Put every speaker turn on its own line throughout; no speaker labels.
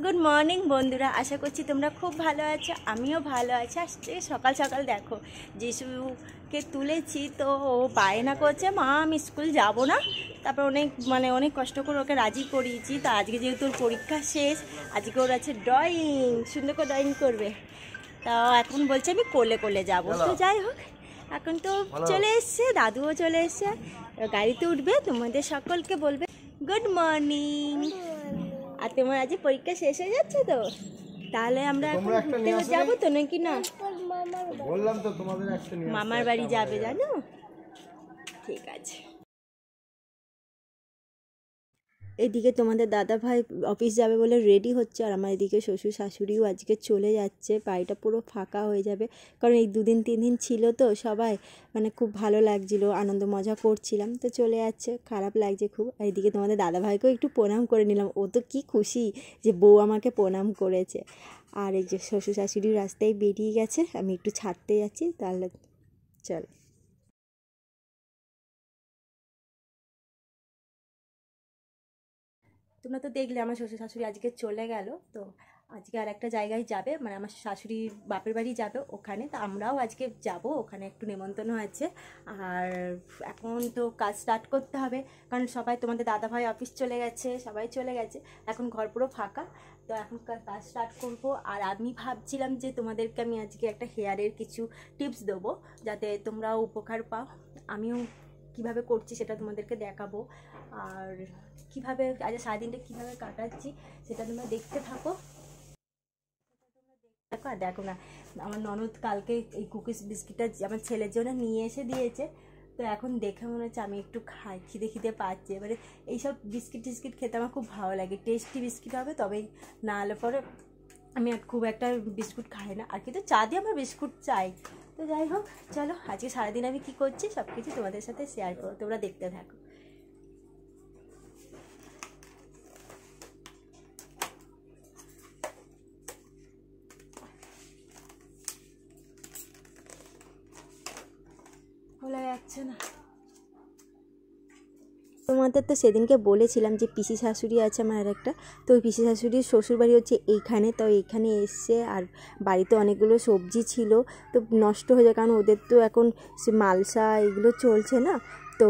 Good morning বন্ধুরা, আশা করছি তোমরা খুব ভালো আছো। আমিও ভালো আছি। আজকে সকাল সকাল দেখো যিশুকে তুলেছি, তো ও বায়না করছে, মা আমি স্কুল যাব না। তারপর অনেক কষ্ট করে ওকে রাজি করিয়েছি। তো আজকে যেহেতু ওর পরীক্ষা শেষ, আজকে ওর আছে ড্রয়িং, সুন্দর করে ড্রয়িং করবে। তা এখন বলছে আমি কোলে কোলে যাবো। তো যাই হোক, এখন তো চলে এসছে, দাদুও চলে এসছে, গাড়িতে উঠবে, তোমাদের সকলকে বলবে গুড মর্নিং। আর তোমার আজ পরীক্ষা শেষ হয়ে যাচ্ছে, তো তাহলে আমরা এখন ঘুরতে যাবো তো নাকি না?
বললাম তো তোমাদের একটা
মামার বাড়ি যাবে, জানো? ঠিক আছে। এদিকে তোমাদের দাদা ভাই অফিস যাবে বলে রেডি হচ্ছে, আর আমার এদিকে শ্বশুর শাশুড়িও আজকে চলে যাচ্ছে। বাড়িটা পুরো ফাঁকা হয়ে যাবে, কারণ এই 2-3 দিন ছিল তো সবাই, মানে খুব ভালো লাগছিলো, আনন্দ মজা করছিলাম, তো চলে যাচ্ছে, খারাপ লাগছে খুব। আর এদিকে তোমাদের দাদা ভাইকেও একটু প্রণাম করে নিলাম, ও তো কী খুশি যে বউ আমাকে প্রণাম করেছে। আর এই যে শ্বশুর শাশুড়ির রাস্তায় বেরিয়ে গেছে, আমি একটু ছাড়তে যাচ্ছি, তাহলে চল। তোমরা তো দেখলে আমার শ্বশুর শাশুড়ি আজকে চলে গেল, তো আজকে আর একটা জায়গায় যাবে, মানে আমার শাশুড়ির বাপের বাড়ি যাবে ওখানে। তো আমরাও আজকে যাব, ওখানে একটু নেমন্তন্ন আছে। আর এখন তো কাজ স্টার্ট করতে হবে, কারণ সবাই, তোমাদের দাদাভাই অফিস চলে গেছে, সবাই চলে গেছে, এখন ঘর পুরো ফাঁকা। তো এখন কাজ স্টার্ট করবো। আর আমি ভাবছিলাম যে তোমাদেরকে আমি আজকে একটা হেয়ারের কিছু টিপস দেবো, যাতে তোমরাও উপকার পাও। আমিও কিভাবে করছি সেটা তোমাদেরকে দেখাবো, আর কিভাবে আজ সারাদিনটা কীভাবে কাটাচ্ছি সেটা তোমরা দেখতে থাকো। দেখো আর দেখো না, আমার ননদ কালকে এই কুকিজ বিস্কিটটা আমার ছেলের জন্য নিয়ে এসে দিয়েছে। তো এখন দেখে মনে হচ্ছে আমি একটু খাই, খিদে খিদে পাচ্ছে। এবারে এইসব বিস্কিট টিস্কিট খেতে আমার খুব ভালো লাগে, টেস্টি বিস্কিট হবে তবেই, না হলে পরে আমি খুব একটা বিস্কুট খাই না। আর কিন্তু চা দিয়ে আমার বিস্কুট চাই। তো যাই হোক, চলো আজকে সারাদিন আমি কী করছি সব কিছু তোমাদের সাথে শেয়ার করো, তোমরা দেখতে থাকো। বলা যাচ্ছে না। তোমাদের তো সেদিনকে বলেছিলাম যে পিসি শাশুড়ি আছে আমার আর একটা, তো ওই পিসি শাশুড়ির শ্বশুরবাড়ি হচ্ছে এইখানে। তো এইখানে এসছে, আর বাড়িতে অনেকগুলো সবজি ছিল, তো নষ্ট হয়ে যায়, কারণ ওদের তো এখন সে মালসা এগুলো চলছে না। তো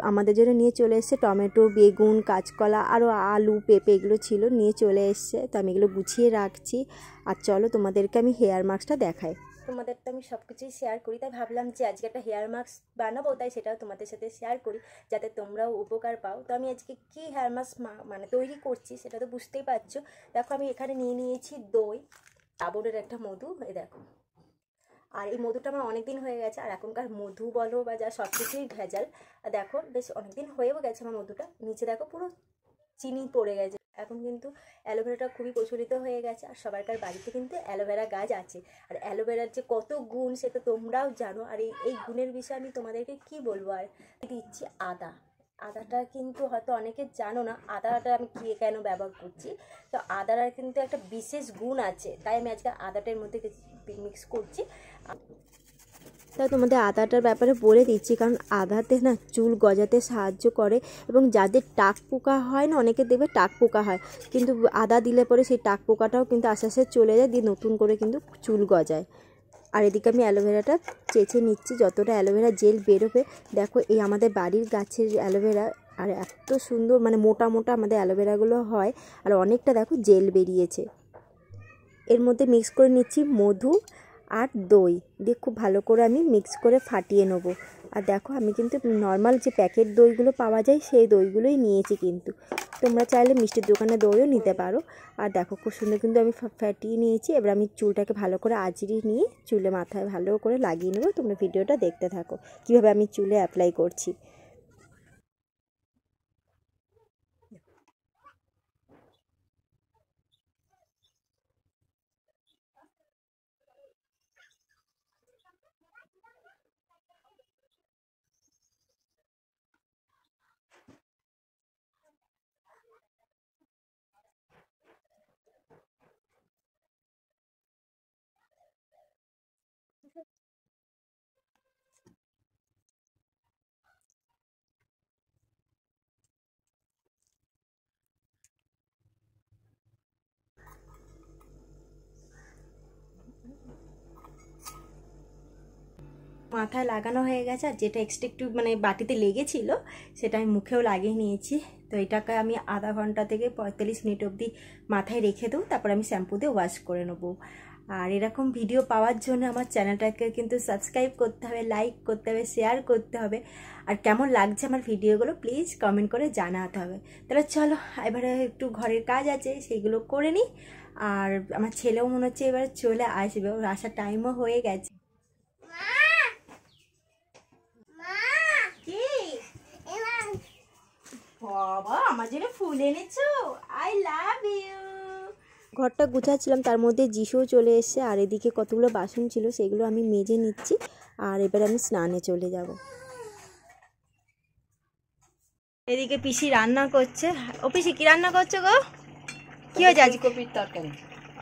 আমাদের জন্য নিয়ে চলে এসছে টমেটো, বেগুন, কাঁচকলা, আরও আলু, পেঁপে এগুলো ছিল, নিয়ে চলে এসছে। তো আমি এগুলো গুছিয়ে রাখছি। আর চলো তোমাদেরকে আমি হেয়ার মাস্কটা দেখাই। তোমাদের তো আমি সব কিছুই শেয়ার করি, তাই ভাবলাম যে আজকে একটা হেয়ার মাস্ক বানাবো, তাই সেটাও তোমাদের সাথে শেয়ার করি, যাতে তোমরাও উপকার পাও। তো আমি আজকে কী হেয়ার মাস্ক মানে তৈরি করছি সেটা তো বুঝতেই পারছো। দেখো আমি এখানে নিয়ে নিয়েছি দই, ডাবরের একটা মধু, এই দেখো। আর এই মধুটা আমার অনেক দিন হয়ে গেছে, আর এখনকার মধু বলো বা যা সব কিছুই ভেজাল। আর দেখো বেশ অনেক দিন হয়েও গেছে আমার মধুটা, নিচে দেখো পুরো চিনি পড়ে গেছে। এখন কিন্তু অ্যালোভেরাটা খুবই প্রচলিত হয়ে গেছে, আর সবারকার বাড়িতে কিন্তু অ্যালোভেরা গাছ আছে। আর অ্যালোভেরার যে কত গুণ সেটা তোমরাও জানো। আর এই গুণের বিষয়ে আমি তোমাদেরকে কি বলবো। আর দিচ্ছি আদা। আদাটা কিন্তু হয়তো অনেকে জানো না, আদাটা আমি কেন ব্যবহার করছি। তো আদার কিন্তু একটা বিশেষ গুণ আছে, তাই আমি আজকে আদাটার মধ্যে মিক্স করছি। তাই তোমাদের আদাটার ব্যাপারে বলে দিচ্ছি, কারণ আদাতে না চুল গজাতে সাহায্য করে, এবং যাদের টাক পোকা হয় না, অনেকে দেখবে টাক পোকা হয়, কিন্তু আদা দিলে পরে সেই টাক পোকাটাও কিন্তু আস্তে আস্তে চলে যায়, দিয়ে নতুন করে কিন্তু চুল গজায়। আর এদিকে আমি অ্যালোভেরাটা চেঁচে নিচ্ছি, যতটা অ্যালোভেরা জেল বেরোবে। দেখো এই আমাদের বাড়ির গাছের অ্যালোভেরা, আর এত সুন্দর, মানে মোটা মোটা আমাদের অ্যালোভেরাগুলো হয়, আর অনেকটা দেখো জেল বেরিয়েছে। এর মধ্যে মিক্স করে নিচ্ছি মধু আর দই দিয়ে, খুব ভালো করে আমি মিক্স করে ফাটিয়ে নেব। আর দেখো আমি কিন্তু নর্মাল যে প্যাকেট দইগুলো পাওয়া যায় সেই দইগুলোই নিয়েছি, কিন্তু তোমরা চাইলে মিষ্টির দোকানে দইও নিতে পারো। আর দেখো খুব সুন্দর কিন্তু আমি ফাটিয়ে নিয়েছি। এবার আমি চুলটাকে ভালো করে আঁচড়িয়ে নিয়ে চুলে মাথায় ভালো করে লাগিয়ে নেবো। তোমরা ভিডিওটা দেখতে থাকো কীভাবে আমি চুলে অ্যাপ্লাই করছি। মাথায় লাগানো হয়ে গেছে, আর যেটা এক্সট্রা একটু মানে বাটিতে লেগেছিল সেটা আমি মুখেও লাগিয়ে নিয়েছি। তো এটাকে আমি আধা ঘন্টা থেকে 45 মিনিট অবধি মাথায় রেখে দেবো, তারপর আমি শ্যাম্পু দিয়ে ওয়াশ করে নেবো। আর এরকম ভিডিও পাওয়ার জন্য আমার চ্যানেলটাকে কিন্তু সাবস্ক্রাইব করতে হবে, লাইক করতে হবে, শেয়ার করতে হবে। আর কেমন লাগছে আমার ভিডিওগুলো প্লিজ কমেন্ট করে জানাতে হবে। তাহলে চলো এবারে একটু ঘরের কাজ আছে সেইগুলো করে নিই। আর আমার ছেলেও মনে হচ্ছে এবারে চলে আসবে, ওর আসার টাইমও হয়ে গেছে। বাবা আমার জন্য ফুল এনেছো, আই লাভ ইউ। ঘরটা গুছাচ্ছিলাম, তার মধ্যে যিশুও চলে এসছে, আর এদিকে কতগুলো বাসন ছিল সেগুলো আমি মেজে নিচ্ছি। আর এবার আমি স্নানে চলে যাব। এদিকে পিসি রান্না করছে। ও পিসি কি রান্না করছো গো? কি হয়েছে আজ?
ফুলকপির তরকারি।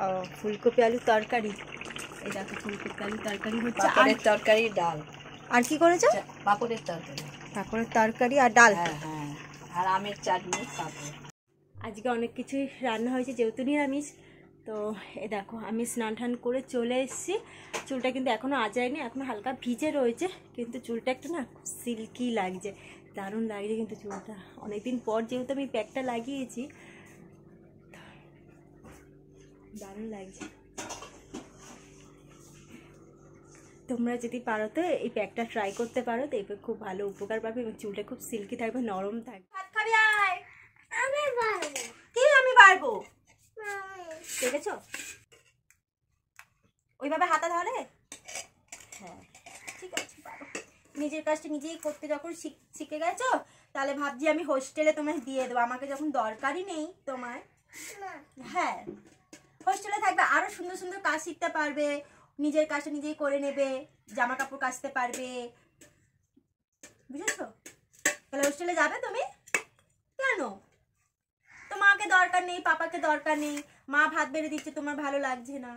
ও ফুলকপি আলুর তরকারি। এই দেখো ফুলকপি আলুর তরকারি হচ্ছে,
পাপড়ের তরকারি, ডাল।
আর কি করেছো?
পাপড়ের তরকারি।
পাপড়ের তরকারি আর ডাল।
হ্যাঁ হ্যাঁ, আর আমের চাটনি, পাপড়।
আজকে অনেক কিছুই রান্না হয়েছে যেহেতু নিরামিষ। তো এ দেখো আমি স্নান টান করে চলে এসেছি। চুলটা কিন্তু এখনও আজায়নি, এখনও হালকা ভিজে রয়েছে, কিন্তু চুলটা একটু না সিল্কি লাগছে, দারুণ লাগছে কিন্তু চুলটা। অনেকদিন পর যেহেতু আমি প্যাকটা লাগিয়েছি, দারুণ লাগছে। তোমরা যদি পারো তো এই প্যাকটা ট্রাই করতে পারো, তো এবার খুব ভালো উপকার পাবে এবং চুলটা খুব সিল্কি থাকবে, নরম থাকবে। ভাত খাবি আয়। আমি পারবো, দেখেছো ওইভাবে হাতা ধরে। হ্যাঁ ঠিক আছে, পারো। নিজের কাজটা নিজেই করতে যখন শিখে গেছো, তাহলে ভাবছি আমি হোস্টেলে তোমায় দিয়ে দেবো, আমাকে যখন দরকারই নেই তোমার। হ্যাঁ হোস্টেলে থাকবে, আরো সুন্দর সুন্দর কাজ শিখতে পারবে, নিজের কাজটা নিজেই করে নেবে, জামা কাপড় কাচতে পারবে, বুঝেছো? তাহলে হোস্টেলে যাবে তুমি কেন? তো মাকে দরকার নেই, পাপাকে দরকার নেই, মা ভাত বেড়ে দিচ্ছে, তোমার ভালো লাগছে না।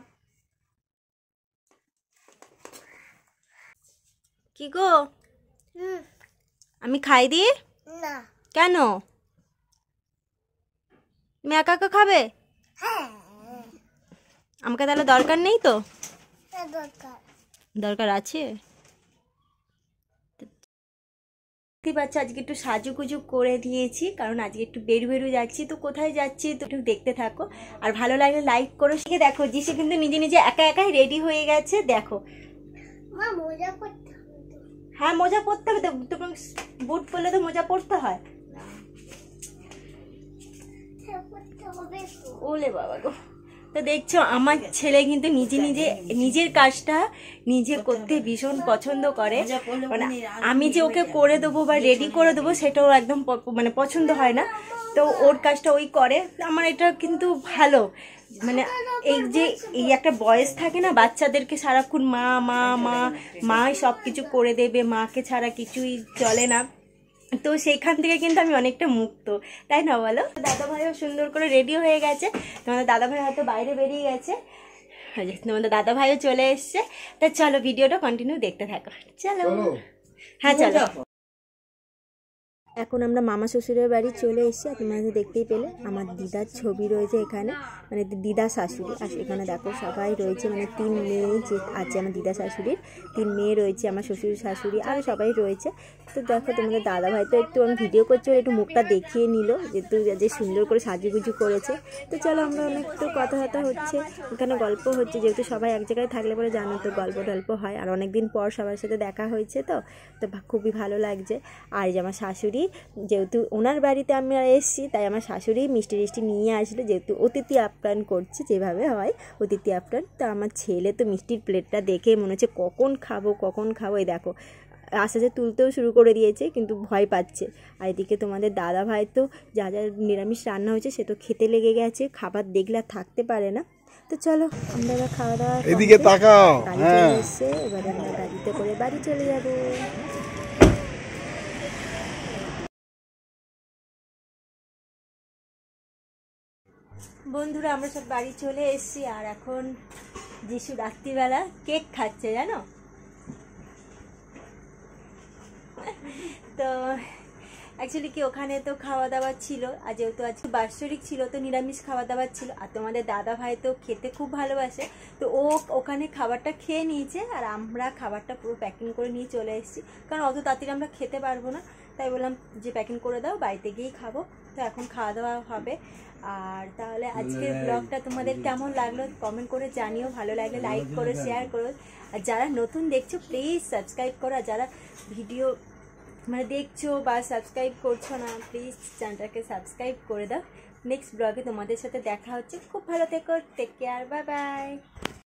কি গো আমি খাই দিই না? কেন? তুমি একা একা খাবে? আমাকে তাহলে দরকার নেই তো? দরকার আছে। দেখতে পাচ্ছ আজকে একটু সাজুগুজু করে দিয়েছি, কারণ আজকে একটু বেরু যাচ্ছি। তো কোথায় যাচ্ছি তো একটু দেখতে থাকো, আর ভালো লাগলে লাইক করো। শিখে দেখো যিশু কিন্তু নিজে নিজে একা একাই রেডি হয়ে গেছে, দেখো। হ্যাঁ মোজা পরতে হবে তো, তোমার বুট পরলে তো মোজা পরতে হয়। ওলে বাবা গো। তো দেখছো আমার ছেলে কিন্তু নিজের কাজটা নিজে করতে ভীষণ পছন্দ করে। মানে আমি যে ওকে করে দেবো বা রেডি করে দেবো সেটাও একদম মানে পছন্দ হয় না, তো ওর কাজটা ওই করে। আমার এটা কিন্তু ভালো, মানে এই একটা বয়স থাকে না বাচ্চাদেরকে সারাক্ষণ মা মা মা মাই সব কিছু করে দেবে, মাকে ছাড়া কিছুই চলে না। তো সেইখান থেকে কিন্তু আমি অনেকটা মুক্ত, তাই না বলো? দাদা ভাইও সুন্দর করে রেডি হয়ে গেছে, তোমাদের দাদা ভাই হয়তো বাইরে বেরিয়ে গেছে, তোমাদের দাদা ভাইও চলে এসছে। তা চলো ভিডিওটা কন্টিনিউ দেখতে থাকো। চলো হ্যাঁ চলো। এখন আমরা মামা শ্বশুরের বাড়ি চলে এসেছি, আর তোমাদের দেখতেই পেলে আমার দিদার ছবি রয়েছে এখানে, মানে দিদা শাশুড়ি। আর এখানে দেখো সবাই রয়েছে, মানে 3 মেয়ে যে আছে আমার দিদা শাশুড়ির, 3 মেয়ে রয়েছে, আমার শ্বশুর শাশুড়ি আরও সবাই রয়েছে। তো দেখো তোমাদের দাদা ভাই তো একটু আমি ভিডিও করছি, একটু মুখটা দেখিয়ে নিল যেহেতু যে সুন্দর করে সাজুগুজু করেছে। তো চলো আমরা অনেক তো কথা হচ্ছে এখানে, গল্প হচ্ছে, যেহেতু সবাই এক জায়গায় থাকলে পরে জানো তো গল্প টল্প হয়। আর অনেকদিন পর সবার সাথে দেখা হয়েছে, তো খুবই ভালো লাগছে। আর যে আমার শাশুড়ি, যেহেতু ওনার বাড়িতে আমরা এসেছি, তাই আমার শাশুড়ি মিষ্টি টিষ্টি নিয়ে আসলো, যেহেতু অতিথি আপ্যায়ন করছে যেভাবে হয় অতিথি আপ্যায়ন। তো আমার ছেলে তো মিষ্টির প্লেটটা দেখে মনে হচ্ছে কখন খাবো। এই দেখো আস্তে আস্তে তুলতেও শুরু করে দিয়েছে, কিন্তু ভয় পাচ্ছে। আর এদিকে তোমাদের দাদা ভাই তো যা নিরামিষ রান্না হয়েছে সে তো খেতে লেগে গেছে, খাবার দেখলে আর থাকতে পারে না। তো চলো আমরা এবার খাওয়া দাওয়া
এদিকে তাকাও।
গাড়ি চলে এসছে, এবারে আমরা গাড়িতে করে বাড়ি চলে যাবো। বন্ধুরা আমরা সব বাড়ি চলে এসেছি, আর এখন যিশু রাত্রিবেলা কেক খাচ্ছে জানো। তো অ্যাকচুয়ালি কি ওখানে তো খাওয়া দাওয়া ছিল, আর যেহেতু আজকে বাৎসরিক ছিল তো নিরামিষ খাওয়া দাওয়া ছিল। আর তোমাদের দাদা ভাই তো খেতে খুব ভালোবাসে, তো ও ওখানে খাবারটা খেয়ে নিয়েছে, আর আমরা খাবারটা পুরো প্যাকিং করে নিয়ে চলে এসেছি, কারণ অত তাড়াতাড়ি আমরা খেতে পারবো না। তাই বললাম যে প্যাকিং করে দাও, বাড়িতে গিয়েই খাবো। তো এখন খাওয়া দাওয়া হবে। আর তাহলে আজকের ব্লগটা তোমাদের কেমন লাগলো কমেন্ট করে জানিও, ভালো লাগলে লাইক করো, শেয়ার করো, আর যারা নতুন দেখছো প্লিজ সাবস্ক্রাইব করো, আর যারা ভিডিও মানে দেখছো বা সাবস্ক্রাইব করছো না প্লিজ চ্যানেলটাকে সাবস্ক্রাইব করে দাও। নেক্সট ব্লগে তোমাদের সাথে দেখা হচ্ছে। খুব ভালো থেকো, টেক কেয়ার, বাই বাই।